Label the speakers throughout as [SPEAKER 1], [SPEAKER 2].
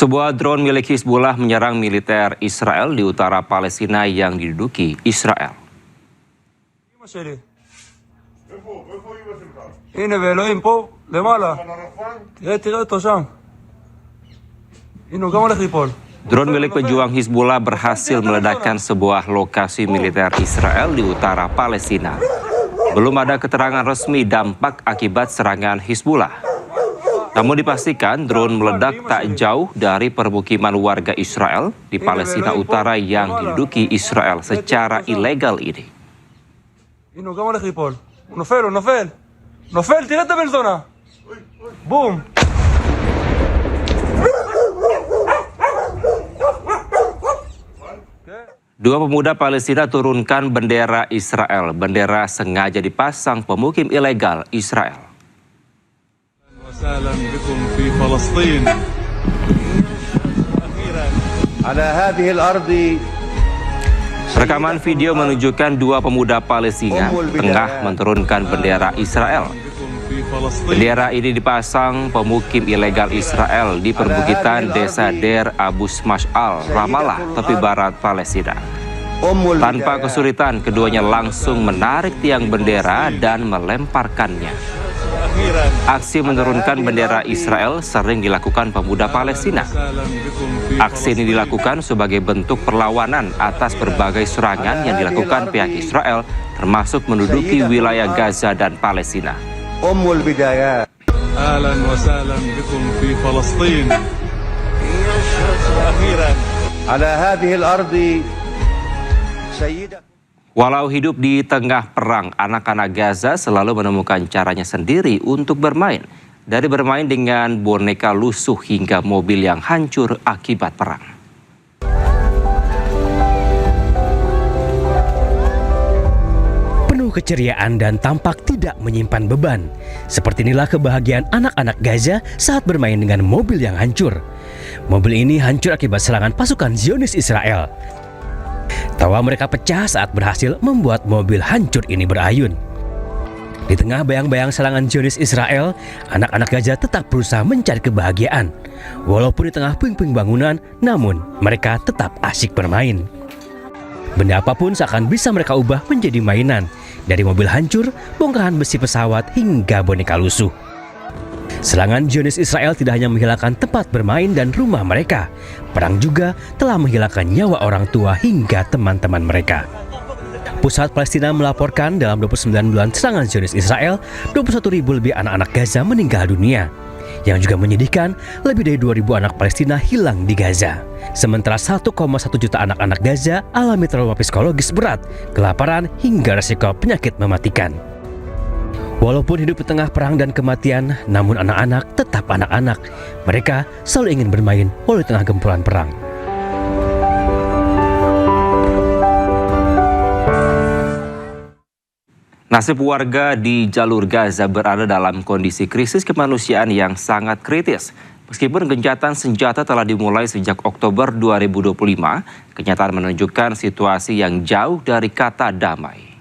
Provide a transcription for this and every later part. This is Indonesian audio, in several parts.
[SPEAKER 1] Sebuah drone milik Hizbullah menyerang militer Israel di utara Palestina yang diduduki Israel.
[SPEAKER 2] הנה ואלוהים פה, למעלה. תראה אותו שם. הנה, הוא גם הולך ליפול.
[SPEAKER 1] Drone milik pejuang Hizbullah berhasil meledakkan sebuah lokasi militer Israel di utara Palestina. Belum ada keterangan resmi dampak akibat serangan Hizbullah. Namun dipastikan drone meledak tak jauh dari permukiman warga Israel di Palestina Utara yang diduduki Israel secara ilegal ini.
[SPEAKER 2] הנה, הוא גם הולך ליפול. הוא נופל, הוא נופל. נופל, תראה את הבן זונה. בום.
[SPEAKER 1] Dua pemuda Palestina turunkan bendera Israel. Bendera sengaja dipasang pemukim ilegal Israel. Rekaman video menunjukkan dua pemuda Palestina tengah menurunkan bendera Israel. Bendera ini dipasang pemukim ilegal Israel di perbukitan desa Der Abu Mash'al, Ramallah, tepi barat Palestina. Tanpa kesulitan, keduanya langsung menarik tiang bendera dan melemparkannya. Aksi menurunkan bendera Israel sering dilakukan pemuda Palestina. Aksi ini dilakukan sebagai bentuk perlawanan atas berbagai serangan yang dilakukan pihak Israel, termasuk menduduki wilayah Gaza dan Palestina.
[SPEAKER 3] أهلا وسهلا بكم في فلسطين أخيرا على هذه الأرض سيدة.
[SPEAKER 1] Walau hidup di tengah perang, anak-anak Gaza selalu menemukan caranya sendiri untuk bermain. Dari bermain dengan boneka lusuh hingga mobil yang hancur akibat perang.
[SPEAKER 4] Keceriaan dan tampak tidak menyimpan beban. Seperti inilah kebahagiaan anak-anak Gaza saat bermain dengan mobil yang hancur. Mobil ini hancur akibat serangan pasukan Zionis Israel. Tawa mereka pecah saat berhasil membuat mobil hancur ini berayun. Di tengah bayang-bayang serangan Zionis Israel, anak-anak Gaza tetap berusaha mencari kebahagiaan. Walaupun di tengah puing-puing bangunan, namun mereka tetap asyik bermain. Benda apapun seakan bisa mereka ubah menjadi mainan. Dari mobil hancur, bongkahan besi pesawat, hingga boneka lusuh. Serangan Zionis Israel tidak hanya menghilangkan tempat bermain dan rumah mereka. Perang juga telah menghilangkan nyawa orang tua hingga teman-teman mereka. Pusat Palestina melaporkan dalam 29 bulan serangan Zionis Israel, 21.000 lebih anak-anak Gaza meninggal dunia. Yang juga menyedihkan, lebih dari 2.000 anak Palestina hilang di Gaza. Sementara 1,1 juta anak-anak Gaza alami trauma psikologis berat, kelaparan, hingga resiko penyakit mematikan. Walaupun hidup di tengah perang dan kematian, namun anak-anak tetap anak-anak. Mereka selalu ingin bermain walau di tengah gempuran perang.
[SPEAKER 1] Nasib warga di jalur Gaza berada dalam kondisi krisis kemanusiaan yang sangat kritis. Meskipun gencatan senjata telah dimulai sejak Oktober 2025, kenyataan menunjukkan situasi yang jauh dari kata damai.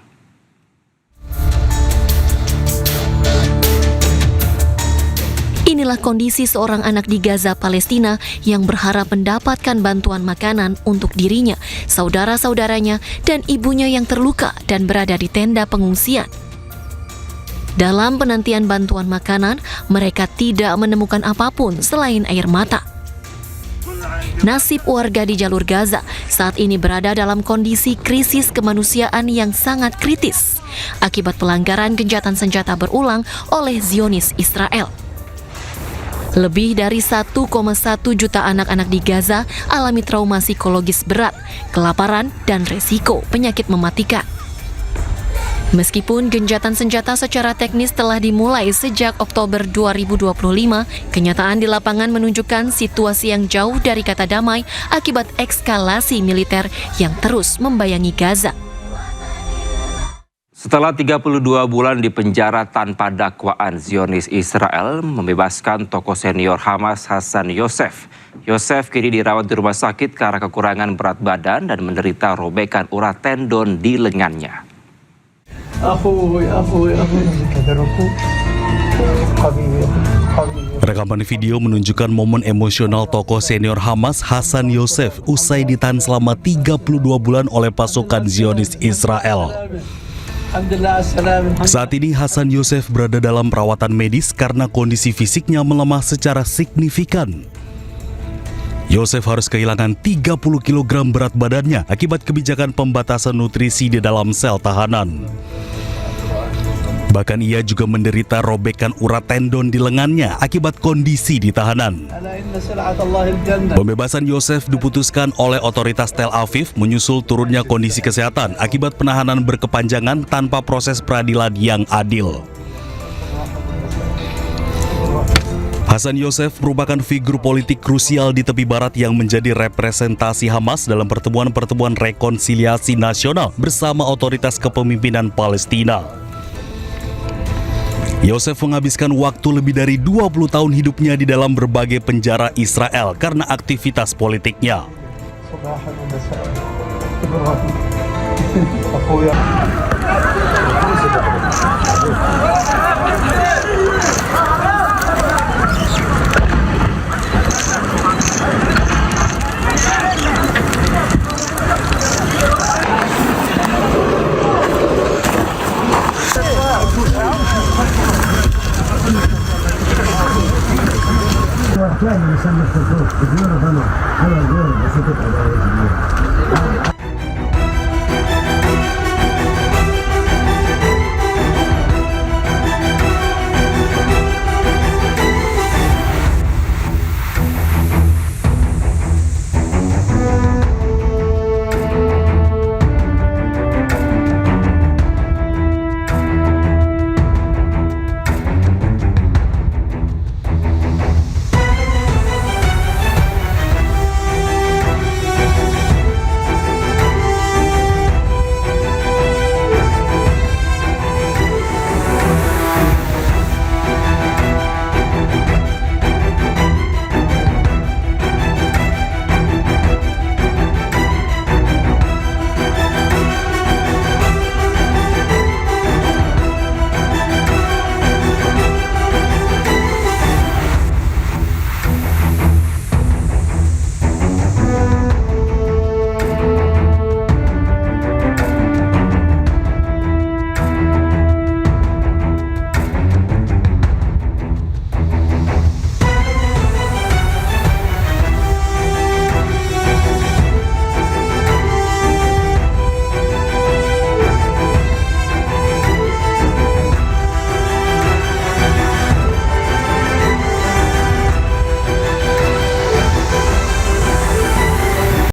[SPEAKER 5] Inilah kondisi seorang anak di Gaza, Palestina yang berharap mendapatkan bantuan makanan untuk dirinya, saudara-saudaranya, dan ibunya yang terluka dan berada di tenda pengungsian. Dalam penantian bantuan makanan, mereka tidak menemukan apapun selain air mata. Nasib warga di jalur Gaza saat ini berada dalam kondisi krisis kemanusiaan yang sangat kritis akibat pelanggaran gencatan senjata berulang oleh Zionis Israel. Lebih dari 1,1 juta anak-anak di Gaza alami trauma psikologis berat, kelaparan, dan resiko penyakit mematikan. Meskipun gencatan senjata secara teknis telah dimulai sejak Oktober 2025, kenyataan di lapangan menunjukkan situasi yang jauh dari kata damai akibat eskalasi militer yang terus membayangi Gaza.
[SPEAKER 1] Setelah 32 bulan di penjara tanpa dakwaan, Zionis Israel membebaskan tokoh senior Hamas Hassan Yosef. Yosef kini dirawat di rumah sakit karena kekurangan berat badan dan menderita robekan urat tendon di lengannya.
[SPEAKER 6] أخوي Rekaman video menunjukkan momen emosional tokoh senior Hamas Hasan Yosef usai ditahan selama 32 bulan oleh pasukan Zionis Israel. Saat ini Hasan Yosef berada dalam perawatan medis karena kondisi fisiknya melemah secara signifikan. Yosef harus kehilangan 30 kg berat badannya akibat kebijakan pembatasan nutrisi di dalam sel tahanan. Bahkan ia juga menderita robekan urat tendon di lengannya akibat kondisi di tahanan. Pembebasan Yosef diputuskan oleh otoritas Tel Aviv menyusul turunnya kondisi kesehatan akibat penahanan berkepanjangan tanpa proses peradilan yang adil. Hasan Yosef merupakan figur politik krusial di tepi barat yang menjadi representasi Hamas dalam pertemuan-pertemuan rekonsiliasi nasional bersama otoritas kepemimpinan Palestina. Yosef menghabiskan waktu lebih dari 20 tahun hidupnya di dalam berbagai penjara Israel karena aktivitas politiknya.
[SPEAKER 7] لا يسمى الخطوط بدون ضمن على الغير بسيطة على